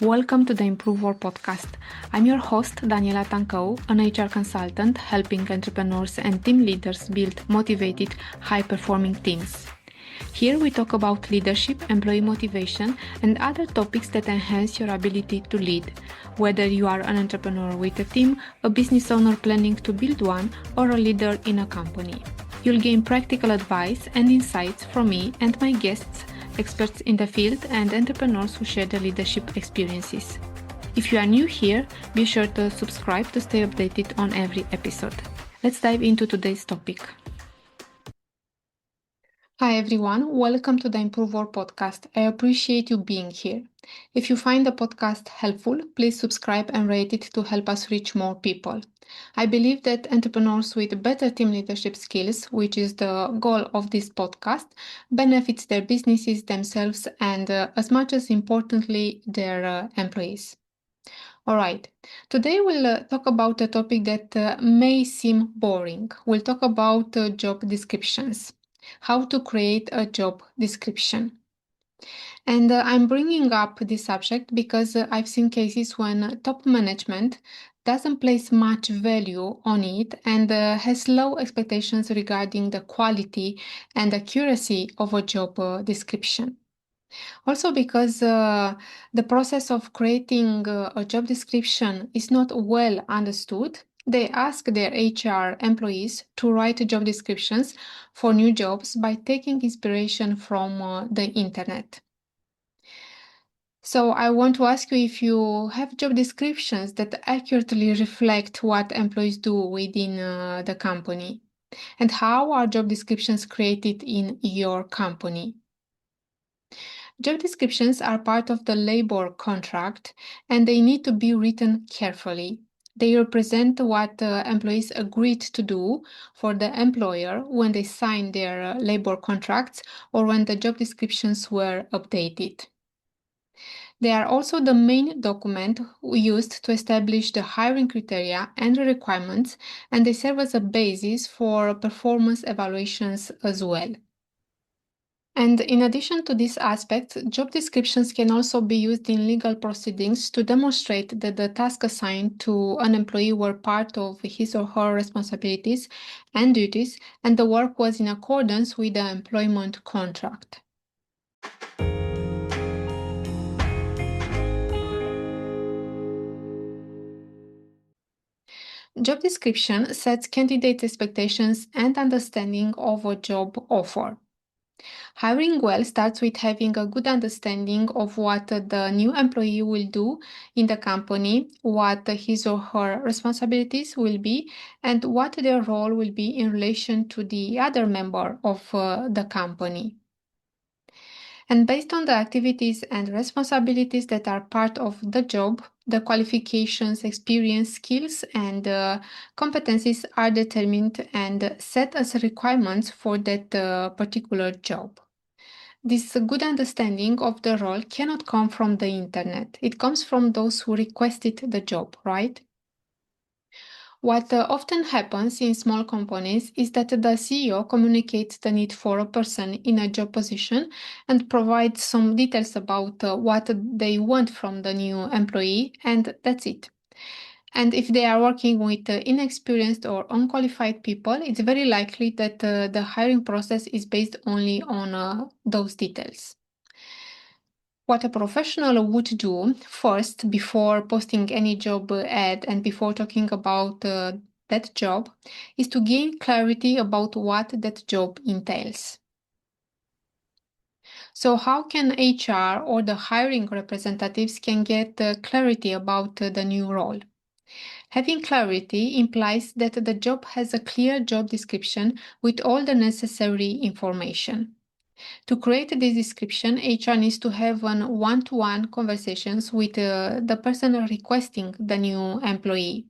Welcome to the Improve Work podcast. I'm your host, Daniela Tancău, an HR consultant helping entrepreneurs and team leaders build motivated, high-performing teams. Here we talk about leadership, employee motivation, and other topics that enhance your ability to lead, whether you are an entrepreneur with a team, a business owner planning to build one, or a leader in a company. You'll gain practical advice and insights from me and my guests, experts in the field and entrepreneurs who share their leadership experiences. If you are new here, be sure to subscribe to stay updated on every episode. Let's dive into today's topic. Hi everyone, welcome to the Improve Work podcast. I appreciate you being here. If you find the podcast helpful, please subscribe and rate it to help us reach more people. I believe that entrepreneurs with better team leadership skills, which is the goal of this podcast, benefits their businesses, themselves, and as much as importantly, their employees. All right, today we'll talk about a topic that may seem boring. We'll talk about job descriptions, how to create a job description. And I'm bringing up this subject because I've seen cases when top management doesn't place much value on it and has low expectations regarding the quality and accuracy of a job description. Also because the process of creating a job description is not well understood, they ask their HR employees to write job descriptions for new jobs by taking inspiration from the internet. So I want to ask you if you have job descriptions that accurately reflect what employees do within the company, and how are job descriptions created in your company? Job descriptions are part of the labor contract and they need to be written carefully. They represent what employees agreed to do for the employer when they signed their labor contracts or when the job descriptions were updated. They are also the main document used to establish the hiring criteria and requirements, and they serve as a basis for performance evaluations as well. And in addition to this aspect, job descriptions can also be used in legal proceedings to demonstrate that the tasks assigned to an employee were part of his or her responsibilities and duties, and the work was in accordance with the employment contract. Job description sets candidate expectations and understanding of a job offer. Hiring well starts with having a good understanding of what the new employee will do in the company, what his or her responsibilities will be, and what their role will be in relation to the other member of the company. And based on the activities and responsibilities that are part of the job, the qualifications, experience, skills, and competencies are determined and set as requirements for that particular job. This good understanding of the role cannot come from the internet. It comes from those who requested the job, right? What often happens in small companies is that the CEO communicates the need for a person in a job position and provides some details about what they want from the new employee, and that's it. And if they are working with inexperienced or unqualified people, it's very likely that the hiring process is based only on those details. What a professional would do first before posting any job ad and before talking about that job is to gain clarity about what that job entails. So how can HR or the hiring representatives can get clarity about the new role? Having clarity implies that the job has a clear job description with all the necessary information. To create this description, HR needs to have one-to-one conversations with the person requesting the new employee.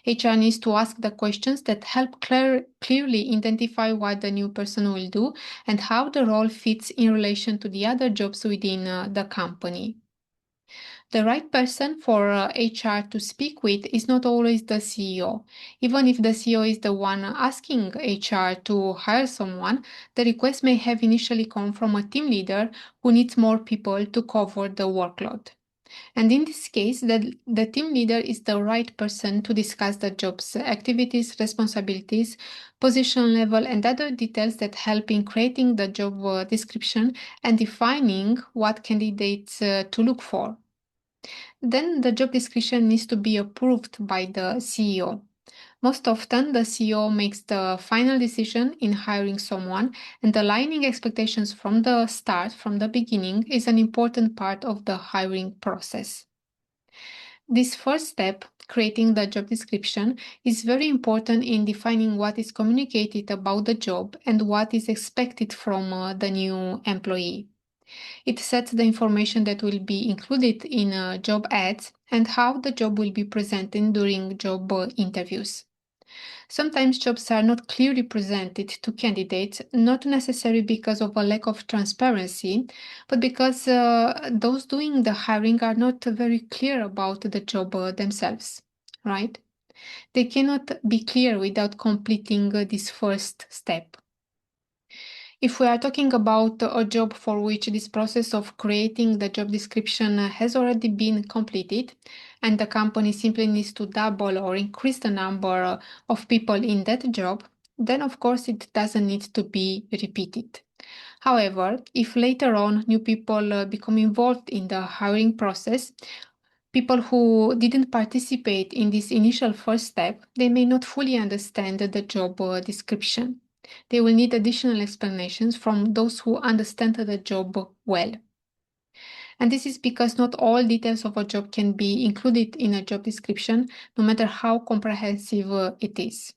HR needs to ask the questions that help clearly identify what the new person will do and how the role fits in relation to the other jobs within the company. The right person for HR to speak with is not always the CEO. Even if the CEO is the one asking HR to hire someone, the request may have initially come from a team leader who needs more people to cover the workload. And in this case, the team leader is the right person to discuss the job's activities, responsibilities, position level, and other details that help in creating the job description and defining what candidates to look for. Then the job description needs to be approved by the CEO. Most often, the CEO makes the final decision in hiring someone, and aligning expectations from the start, from the beginning, is an important part of the hiring process. This first step, creating the job description, is very important in defining what is communicated about the job and what is expected from the new employee. It sets the information that will be included in job ads and how the job will be presented during job interviews. Sometimes jobs are not clearly presented to candidates, not necessarily because of a lack of transparency, but because those doing the hiring are not very clear about the job themselves, right? They cannot be clear without completing this first step. If we are talking about a job for which this process of creating the job description has already been completed, and the company simply needs to double or increase the number of people in that job, then of course it doesn't need to be repeated. However, if later on new people become involved in the hiring process, people who didn't participate in this initial first step, they may not fully understand the job description. They will need additional explanations from those who understand the job well. And this is because not all details of a job can be included in a job description, no matter how comprehensive it is.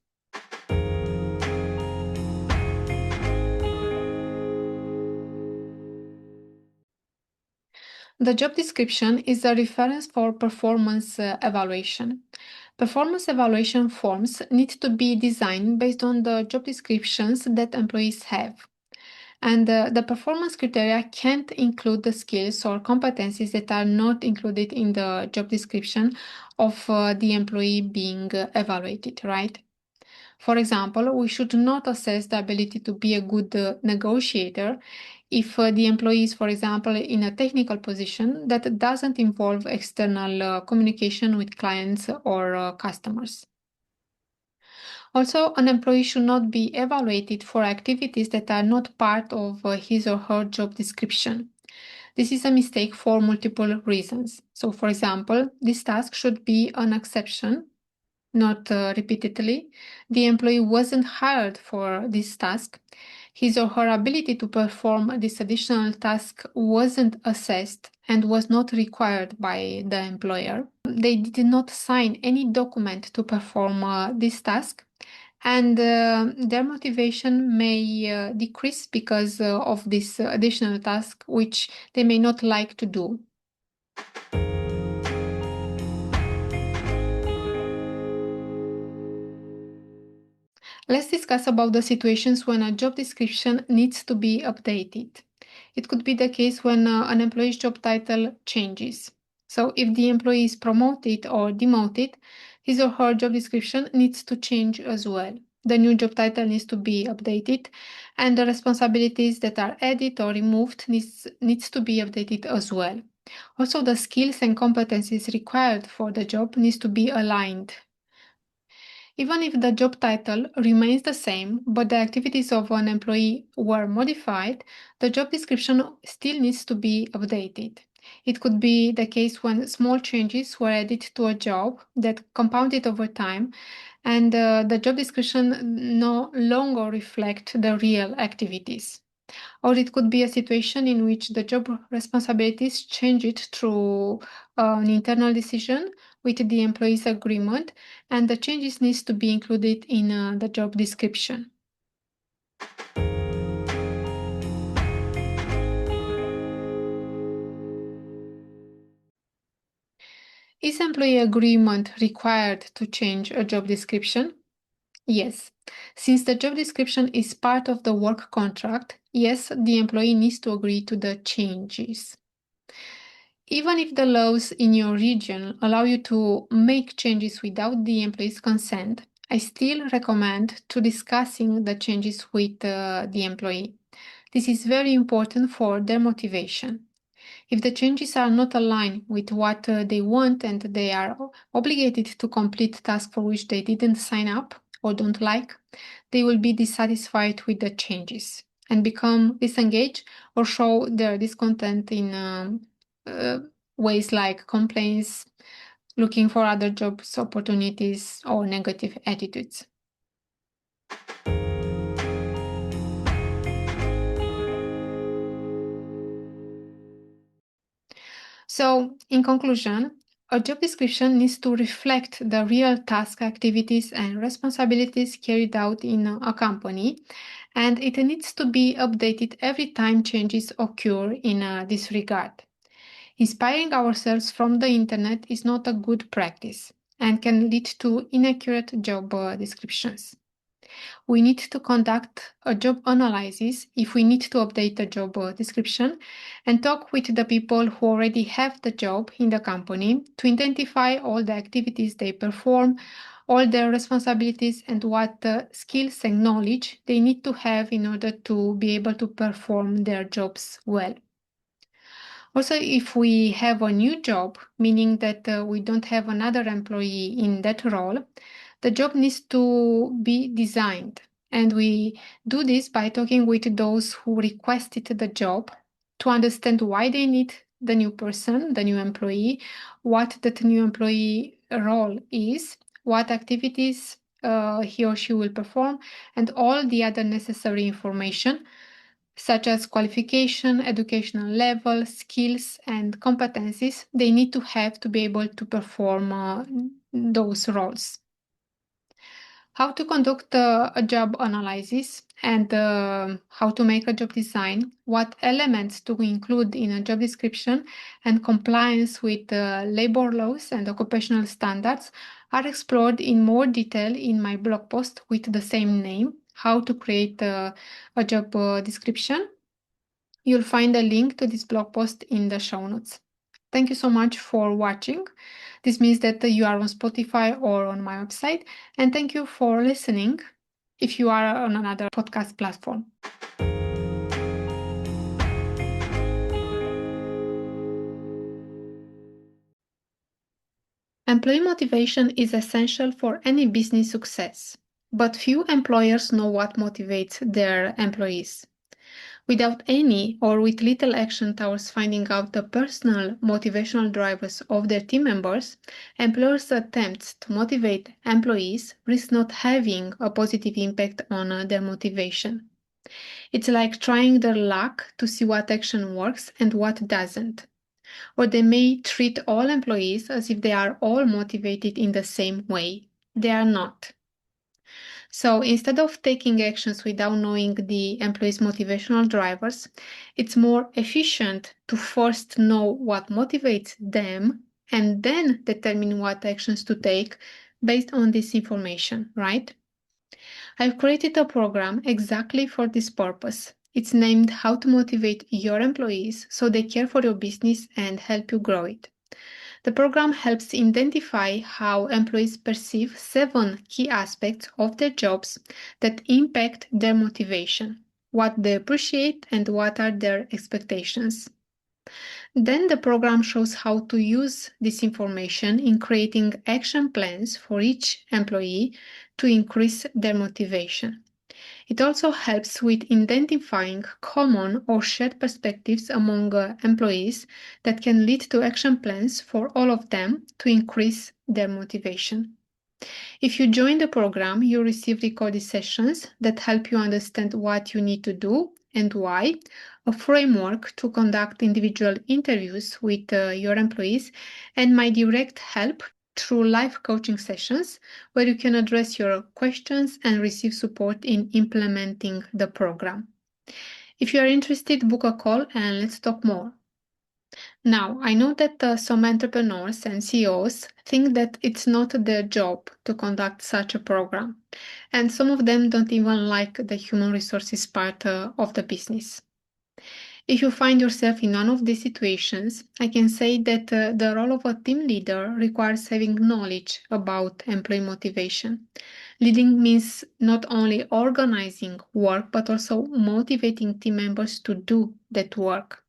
The job description is a reference for performance evaluation. Performance evaluation forms need to be designed based on the job descriptions that employees have. And the performance criteria can't include the skills or competencies that are not included in the job description of the employee being evaluated, right? For example, we should not assess the ability to be a good negotiator if the employee is, for example, in a technical position that doesn't involve external communication with clients or customers. Also, an employee should not be evaluated for activities that are not part of his or her job description. This is a mistake for multiple reasons. So, for example, this task should be an exception, not repeatedly. The employee wasn't hired for this task. His or her ability to perform this additional task wasn't assessed and was not required by the employer. They did not sign any document to perform this task, and their motivation may decrease because of this additional task, which they may not like to do. Let's discuss about the situations when a job description needs to be updated. It could be the case when an employee's job title changes. So if the employee is promoted or demoted, his or her job description needs to change as well. The new job title needs to be updated, and the responsibilities that are added or removed needs to be updated as well. Also, the skills and competencies required for the job needs to be aligned. Even if the job title remains the same, but the activities of an employee were modified, the job description still needs to be updated. It could be the case when small changes were added to a job that compounded over time, and the job description no longer reflect the real activities. Or it could be a situation in which the job responsibilities changed through an internal decision with the employee's agreement, and the changes needs to be included in the job description. Is employee agreement required to change a job description? Yes. Since the job description is part of the work contract, yes, the employee needs to agree to the changes. Even if the laws in your region allow you to make changes without the employee's consent, I still recommend to discussing the changes with the employee. This is very important for their motivation. If the changes are not aligned with what they want and they are obligated to complete tasks for which they didn't sign up or don't like, they will be dissatisfied with the changes and become disengaged or show their discontent in ways like complaints, looking for other jobs opportunities, or negative attitudes. So, in conclusion, a job description needs to reflect the real task, activities, and responsibilities carried out in a company, and it needs to be updated every time changes occur in this regard. Inspiring ourselves from the internet is not a good practice and can lead to inaccurate job descriptions. We need to conduct a job analysis if we need to update the job description and talk with the people who already have the job in the company to identify all the activities they perform, all their responsibilities, and what skills and knowledge they need to have in order to be able to perform their jobs well. Also, if we have a new job, meaning that we don't have another employee in that role, the job needs to be designed. And we do this by talking with those who requested the job to understand why they need the new person, the new employee, what that new employee role is, what activities he or she will perform, and all the other necessary information such as qualification, educational level, skills, and competencies they need to have to be able to perform those roles. How to conduct a job analysis and how to make a job design, what elements to include in a job description, and compliance with labor laws and occupational standards are explored in more detail in my blog post with the same name, How to Create a Job Description. You'll find a link to this blog post in the show notes. Thank you so much for watching. This means that you are on Spotify or on my website. And thank you for listening if you are on another podcast platform. Employee motivation is essential for any business success, but few employers know what motivates their employees. Without any or with little action towards finding out the personal motivational drivers of their team members, employers' attempts to motivate employees risk not having a positive impact on their motivation. It's like trying their luck to see what action works and what doesn't. Or they may treat all employees as if they are all motivated in the same way. They are not. So instead of taking actions without knowing the employee's motivational drivers, it's more efficient to first know what motivates them and then determine what actions to take based on this information, right? I've created a program exactly for this purpose. It's named How to Motivate Your Employees so they care for your business and help you grow it. The program helps identify how employees perceive 7 key aspects of their jobs that impact their motivation, what they appreciate, and what are their expectations. Then the program shows how to use this information in creating action plans for each employee to increase their motivation. It also helps with identifying common or shared perspectives among employees that can lead to action plans for all of them to increase their motivation. If you join the program, you receive recorded sessions that help you understand what you need to do and why, a framework to conduct individual interviews with your employees, and my direct help through live coaching sessions where you can address your questions and receive support in implementing the program. If you are interested, book a call and let's talk more. Now, I know that some entrepreneurs and CEOs think that it's not their job to conduct such a program, and some of them don't even like the human resources part of the business. If you find yourself in one of these situations, I can say that the role of a team leader requires having knowledge about employee motivation. Leading means not only organizing work, but also motivating team members to do that work.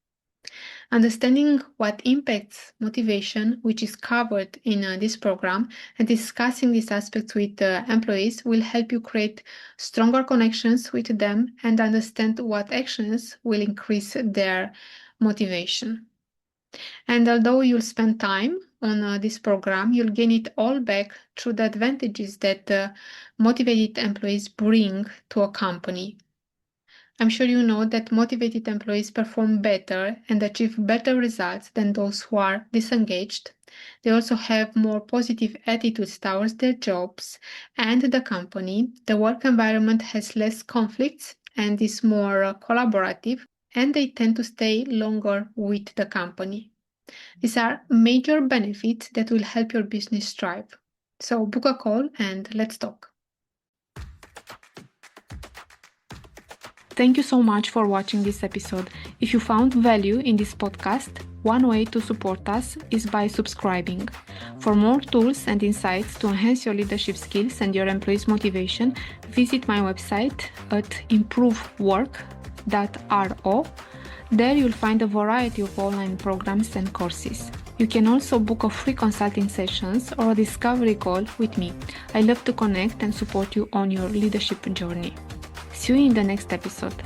Understanding what impacts motivation, which is covered in this program, and discussing these aspects with employees will help you create stronger connections with them and understand what actions will increase their motivation. And although you'll spend time on this program, you'll gain it all back through the advantages that motivated employees bring to a company. I'm sure you know that motivated employees perform better and achieve better results than those who are disengaged. They also have more positive attitudes towards their jobs and the company. The work environment has less conflicts and is more collaborative, and they tend to stay longer with the company. These are major benefits that will help your business thrive. So book a call and let's talk. Thank you so much for watching this episode. If you found value in this podcast, one way to support us is by subscribing. For more tools and insights to enhance your leadership skills and your employees' motivation, visit my website at improvework.ro. There you'll find a variety of online programs and courses. You can also book a free consulting sessions or a discovery call with me. I love to connect and support you on your leadership journey. See you in the next episode.